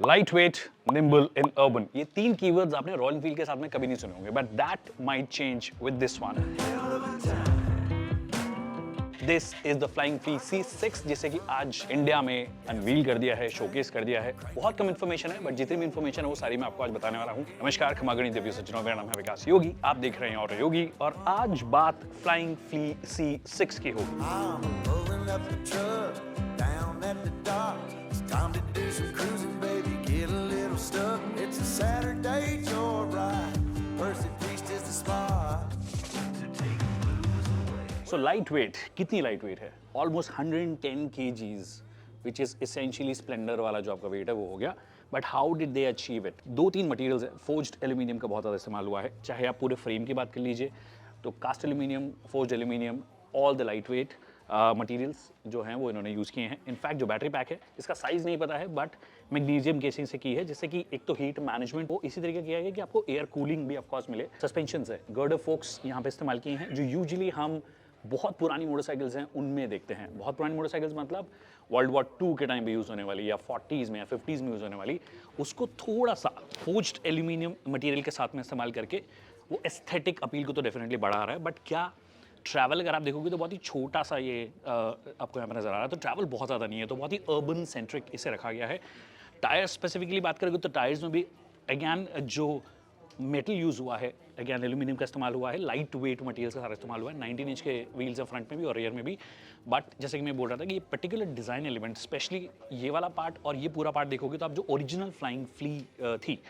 Light weight, nimble in urban, ये 3 keywords आपने royal Enfield के साथ में कभी नहीं सुने होंगे, but that might change with this one. This is the flying flea C6, जिसे कि आज इंडिया में अनवील कर दिया है, शोकेस कर दिया है। बहुत कम इन्फॉर्मेशन है, बट जितनी भी इन्फॉर्मेशन है वो सारी मैं आपको आज बताने वाला हूँ। नमस्कार, खमागणी देवी सज्जनों, मेरा नाम है विकास योगी, आप देख रहे हैं और योगी, और आज बात फ्लाइंग फ्ली C6 की होगी। So लाइट वेट, कितनी लाइट वेट है? Almost 110 kgs, which is essentially Splendor वाला जो आपका वेट है वो हो गया। But how did they achieve it? 2-3 materials है। फोर्ज्ड एल्यूमिनियम का बहुत ज़्यादा इस्तेमाल हुआ है, चाहे आप पूरे फ्रेम की बात कर लीजिए तो cast aluminium, forged aluminium, all the lightweight materials जो हैं वो इन्होंने यूज़ किए हैं। इनफैक्ट जो बैटरी पैक है इसका साइज़ नहीं पता है, बट मैग्नीशियम केसिंग से की है, जिससे कि एक तो हीट मैनेजमेंट वो इसी तरीके किया है कि आपको एयर कूलिंग भी ऑफकोर्स मिले। सस्पेंशन है, गर्डर फोक्स यहाँ पे इस्तेमाल किए हैं, जो यूजुअली हम बहुत पुरानी मोटरसाइकिल्स हैं उनमें देखते हैं। बहुत पुरानी मोटरसाइकिल्स मतलब वर्ल्ड वॉर 2 के टाइम पे यूज़ होने वाली, या 40s में या 50s में यूज़ होने वाली, उसको थोड़ा सा फोर्ज्ड एल्यूमिनियम मटेरियल के साथ में इस्तेमाल करके वो एस्थेटिक अपील को तो डेफिनेटली बढ़ा रहा है। बट क्या ट्रैवल अगर आप देखोगे तो बहुत ही छोटा सा ये आपको यहाँ पर नज़र आ रहा है, तो ट्रैवल बहुत ज़्यादा नहीं है, तो बहुत ही अर्बन सेंट्रिक इसे रखा गया है। टायर स्पेसिफिकली बात करेंगे तो टायर्स में भी अगैन जो मेटल यूज़ हुआ है, अगैन एल्यूमिनियम का इस्तेमाल हुआ है, लाइट वेट मटेरियल्स का सारा इस्तेमाल हुआ है। 19 इंच के व्हील्स हैं फ्रंट में भी और रियर में भी। बट जैसे कि मैं बोल रहा था कि ये पर्टिकुलर डिज़ाइन एलिमेंट, स्पेशली ये वाला पार्ट और ये पूरा पार्ट देखोगे तो आप जो ओरिजिनल फ्लाइंग फ्ली थी,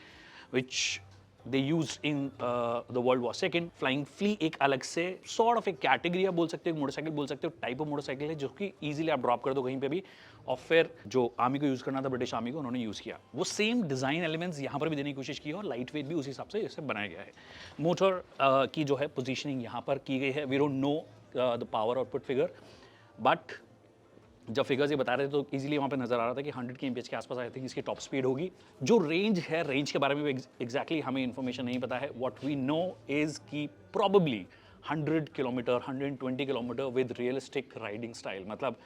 which they use in the world war second, flying flea एक अलग से सॉर्ट ऑफ एक कैटेगरी आप बोल सकते हो, मोटरसाइकिल बोल सकते हो, टाइप ऑफ मोटरसाइकिल है जो कि ईजिली आप ड्रॉप कर दो कहीं पे भी। और फिर जो आर्मी को यूज़ करना था, ब्रिटिश आर्मी को, उन्होंने यूज़ किया। वो सेम डिज़ाइन एलिमेंट्स यहाँ पर भी देने की कोशिश की है और लाइट वेट भी उसी हिसाब से इसे बनाया गया है। मोटर की जो है पोजीशनिंग यहाँ पर की गई है। We don't know the power output figure, but जब फिगर्स ये बता रहे थे तो इजीली वहाँ पे नज़र आ रहा था कि 100 kmph के आसपास आई थिंक इसकी टॉप स्पीड होगी। जो रेंज है, रेंज के बारे में भी एग्जैक्टली हमें इन्फॉर्मेशन नहीं पता है। व्हाट वी नो इज़ कि probably 100 kilometre, 120 kilometre with realistic riding style. मतलब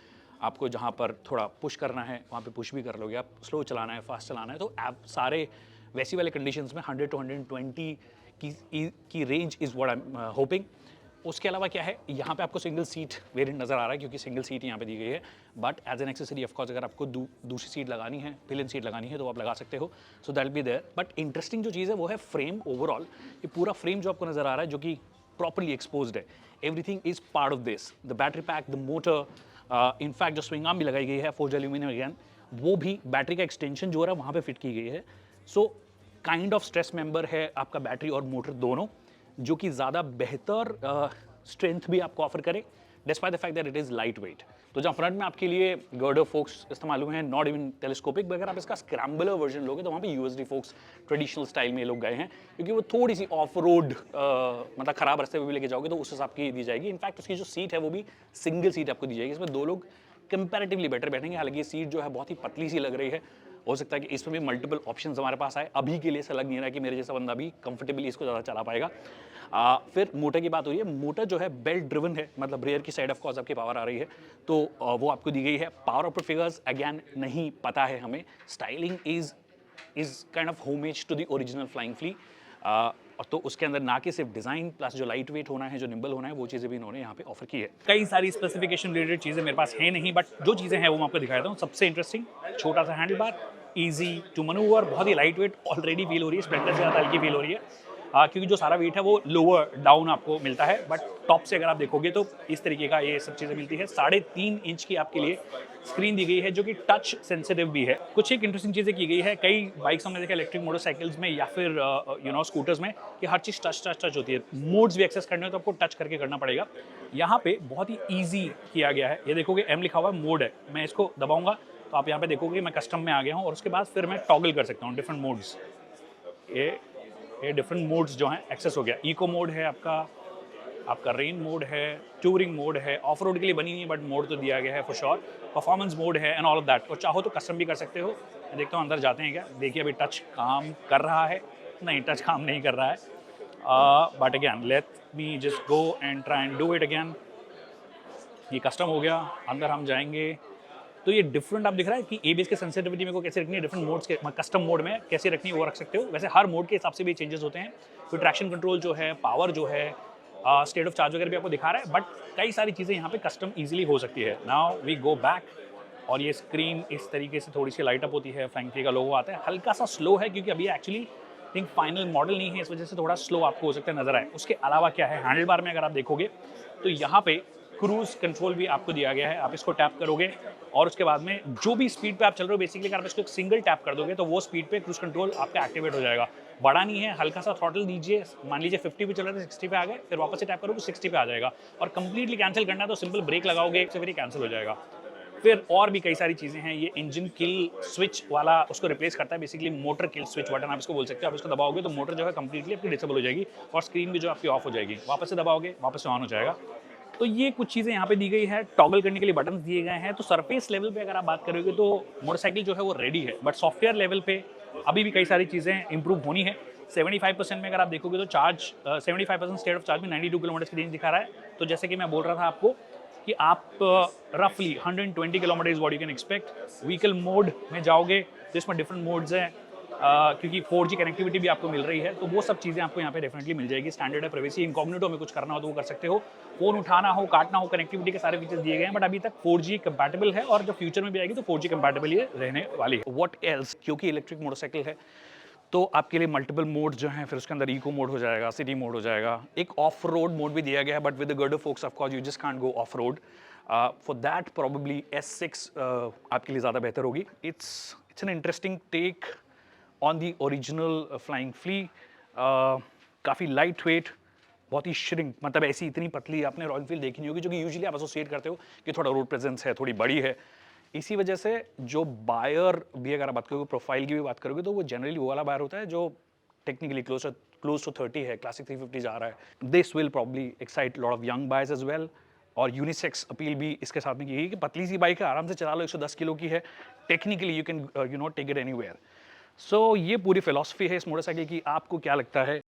आपको जहाँ पर थोड़ा पुश करना है वहाँ पे पुश भी कर लोगे, आप स्लो चलाना है, फास्ट चलाना है, तो आप सारे वैसी वाले कंडीशंस में 100 to 120 की range is what I am hoping. उसके अलावा क्या है, यहाँ पे आपको सिंगल सीट वेरिएंट नज़र आ रहा है क्योंकि सिंगल सीट यहाँ पे दी गई है। But as an accessory of course अगर आपको दूसरी सीट लगानी है, पिलियन सीट लगानी है, तो आप लगा सकते हो, so that be there. But interesting जो चीज़ है वो है फ्रेम ओवरऑल। ये पूरा फ्रेम जो आपको नज़र आ रहा है जो कि प्रॉपरली एक्सपोज्ड है, everything is part of this. The battery pack, the motor, in fact जो स्विंग आर्म भी लगाई गई है फोर्ज्ड एल्यूमिनियम अगेन, वो भी बैटरी का एक्सटेंशन जो है वहाँ पे फिट की गई है। So kind of stress member है आपका बैटरी और मोटर दोनों, जो कि ज़्यादा बेहतर स्ट्रेंथ भी आपको ऑफर करे, despite the fact that it is light weight. तो जहाँ फ्रंट में आपके लिए गर्डर फोक्स इस्तेमाल हुए हैं, नॉट इवन टेलीस्कोपिक, अगर आप इसका स्क्रैम्बलर वर्जन लोगे तो वहाँ पे यूएसडी फोक्स ट्रेडिशनल स्टाइल में लोग गए हैं, क्योंकि वो थोड़ी सी ऑफ रोड मतलब खराब रास्ते पे भी लेके जाओगे तो उस हिसाब की दी जाएगी। इनफैक्ट उसकी जो सीट है वो भी सिंगल सीट आपको दी जाएगी, इसमें 2 लोग कंपैरेटिवली बेटर बैठेंगे। हालांकि ये सीट जो है बहुत ही पतली सी लग रही है, हो सकता है कि इसमें भी मल्टीपल ऑप्शंस हमारे पास आए। अभी के लिए ऐसा लग नहीं रहा कि मेरे जैसा बंदा भी कंफर्टेबली इसको ज़्यादा चला पाएगा। फिर मोटर की बात हो रही है, मोटर जो है बेल्ट ड्रिवन है, मतलब रियर की साइड ऑफ कोर्स आपकी पावर आ रही है, तो वो आपको दी गई है। पावर आउटपुट फिगर्स अगेन नहीं पता है हमें। Styling is kind of homage to the original flying flea, तो उसके अंदर ना कि सिर्फ डिज़ाइन प्लस जो लाइट वेट होना है, जो निम्बल होना है, वो चीज़ें भी इन्होंने यहाँ पे ऑफर की है। कई सारी स्पेसिफिकेशन रिलेटेड चीज़ें मेरे पास है नहीं, बट जो चीज़ें हैं वो मैं आपको दिखा देता हूँ। सबसे इंटरेस्टिंग, छोटा सा handlebar, easy to manoeuvre, बहुत ही लाइट वेट ऑलरेडी फील हो रही है, स्प्लेंडर से ज़्यादा हल्की फील हो रही है, क्योंकि जो सारा वेट है वो लोअर डाउन आपको मिलता है। बट टॉप से अगर आप देखोगे तो इस तरीके का ये सब चीज़ें मिलती है। 3.5 इंच की आपके लिए स्क्रीन दी गई है, जो कि टच सेंसिटिव भी है। कुछ एक इंटरेस्टिंग चीज़ें की गई है, कई बाइक्स हमने देखा इलेक्ट्रिक मोटरसाइकिल्स में या फिर स्कूटर्स में कि हर चीज़ टच होती है। मोड्स भी एक्सेस करने हो तो आपको टच करके करना पड़ेगा। यहाँ पे बहुत ही ईजी किया गया है। ये देखोगे एम लिखा हुआ मोड है, मैं इसको दबाऊंगा तो आप यहाँ पे देखोगे मैं कस्टम में आ गया हूँ, और उसके बाद फिर मैं टॉगल कर सकता हूँ डिफरेंट मोड्स। ये डिफरेंट मोड्स जो हैं एक्सेस हो गया। इको मोड है आपका रेन मोड है, टूरिंग मोड है, ऑफ रोड के लिए बनी नहीं है बट मोड तो दिया गया है फॉर श्योर। परफॉर्मेंस मोड है एंड ऑल ऑफ दैट, और चाहो तो कस्टम भी कर सकते हो। मैं देखता हूँ अंदर जाते हैं क्या। देखिए अभी टच काम कर रहा है, नहीं टच काम नहीं कर रहा है, but again let me just go and try and do it again. ये कस्टम हो गया, अंदर हम जाएंगे तो ये डिफरेंट आप दिख रहा है कि एबीएस की सेंसिटिविटी मेरे को कैसे रखनी है, डिफरेंट मोड्स के कस्टम मोड में कैसे रखनी है वो रख सकते हो। वैसे हर मोड के हिसाब से भी चेंजेस होते हैं। तो ट्रैक्शन कंट्रोल जो है, पावर जो है, स्टेट ऑफ चार्ज वगैरह भी आपको दिखा रहा है, बट कई सारी चीज़ें यहाँ पे कस्टम ईजिली हो सकती है। नाउ वी गो बैक, और ये स्क्रीन इस तरीके से थोड़ी सी लाइट अप होती है, फ्लाइंग फ्ली का लोगो आता है, हल्का सा स्लो है क्योंकि अभी एक्चुअली थिंक फाइनल मॉडल नहीं है, इस वजह से थोड़ा स्लो आपको हो सकता है नजर आए। उसके अलावा क्या है, हैंडल बार में अगर आप देखोगे तो यहाँ पे क्रूज कंट्रोल भी आपको दिया गया है। आप इसको टैप करोगे और उसके बाद में जो भी स्पीड पे आप चल रहे हो, बेसिकली अगर आप इसको एक सिंगल टैप कर दोगे तो वो स्पीड पे क्रूज कंट्रोल आपका एक्टिवेट हो जाएगा। बड़ा नहीं है, हल्का सा थ्रॉटल दीजिए, मान लीजिए 50 पे चल रहे थे, 60 पे आ गए, फिर वापस से टैप करोगे 60 पे आ जाएगा। और कंप्लीटली कैंसिल करना है तो सिंपल ब्रेक लगाओगे से फिर कैंसिल हो जाएगा। फिर और भी कई सारी चीज़ें हैं। ये इंजन किल स्विच वाला उसको रिप्लेस करता है, basically motor kill switch button आप इसको बोल सकते हो। आप इसको दबाओगे तो मोटर जो है कंप्लीटली आपकी डिसेबल हो जाएगी और स्क्रीन भी जो आपकी ऑफ हो जाएगी। वापस से दबाओगे वापस से ऑन हो जाएगा। तो ये कुछ चीज़ें यहाँ पे दी गई है। टॉगल करने के लिए बटन दिए गए हैं। तो सरफेस लेवल पे अगर आप बात करोगे तो मोटरसाइकिल जो है वो रेडी है, बट सॉफ्टवेयर लेवल पे अभी भी कई सारी चीज़ें इंप्रूव होनी है। 75% में अगर आप देखोगे तो चार्ज 75% स्टेट ऑफ चार्ज में 92 किलोमीटर की रेंज दिखा रहा है। तो जैसे कि मैं बोल रहा था आपको कि आप रफली 120 kilometre is what you can expect. Vehicle mode में जाओगे तो इसमें डिफरेंट मोड्स हैं, क्योंकि 4G कनेक्टिविटी भी आपको मिल रही है। तो वो सब चीज़ें आपको यहाँ पे डेफिनेटली मिल जाएगी। स्टैंडर्ड है, प्राइवेसी, इनकॉग्निटो में कुछ करना हो तो वो कर सकते हो, फ़ोन उठाना हो, काटना हो, कनेक्टिविटी के सारे फीचर्स दिए गए हैं। बट अभी तक 4G कंपैटिबल है और जब फ्यूचर में भी आएगी तो 4G कंपैटिबल ये रहने वाली है। व्हाट एल्स, क्योंकि इलेक्ट्रिक मोटरसाइकिल है तो आपके लिए मल्टीपल मोड जो हैं, फिर उसके अंदर इको मोड हो जाएगा, सिटी मोड हो जाएगा, एक ऑफ रोड मोड भी दिया गया है, but with the girder forks of course you just can't go off road. For that probably S6 आपके लिए ज़्यादा बेहतर होगी। It's an interesting take on the original flying flea. काफ़ी लाइट वेट, बहुत ही श्रिंक, मतलब ऐसी इतनी पतली आपने रॉयल एनफील्ड देखी नहीं होगी, जो कि यूजुअली आप एसोसिएट करते हो कि थोड़ा रोड प्रेजेंस है, थोड़ी बड़ी है। इसी वजह से जो बायर भी अगर आप बात करोगे, प्रोफाइल की भी बात करोगे, तो वो जनरली वो वाला बायर होता है जो टेक्निकली क्लोज टू 30 है, क्लासिक 350 जा रहा है। This will probably excite lot of young buyers as well. और यूनिसेक्स अपील भी इसके साथ में की गई कि पतली सी बाइक है, आराम से चला लो, 110 किलो की है, technically you can take it anywhere. So ये पूरी फिलॉसफी है इस मोटरसाइकिल की। आपको क्या लगता है?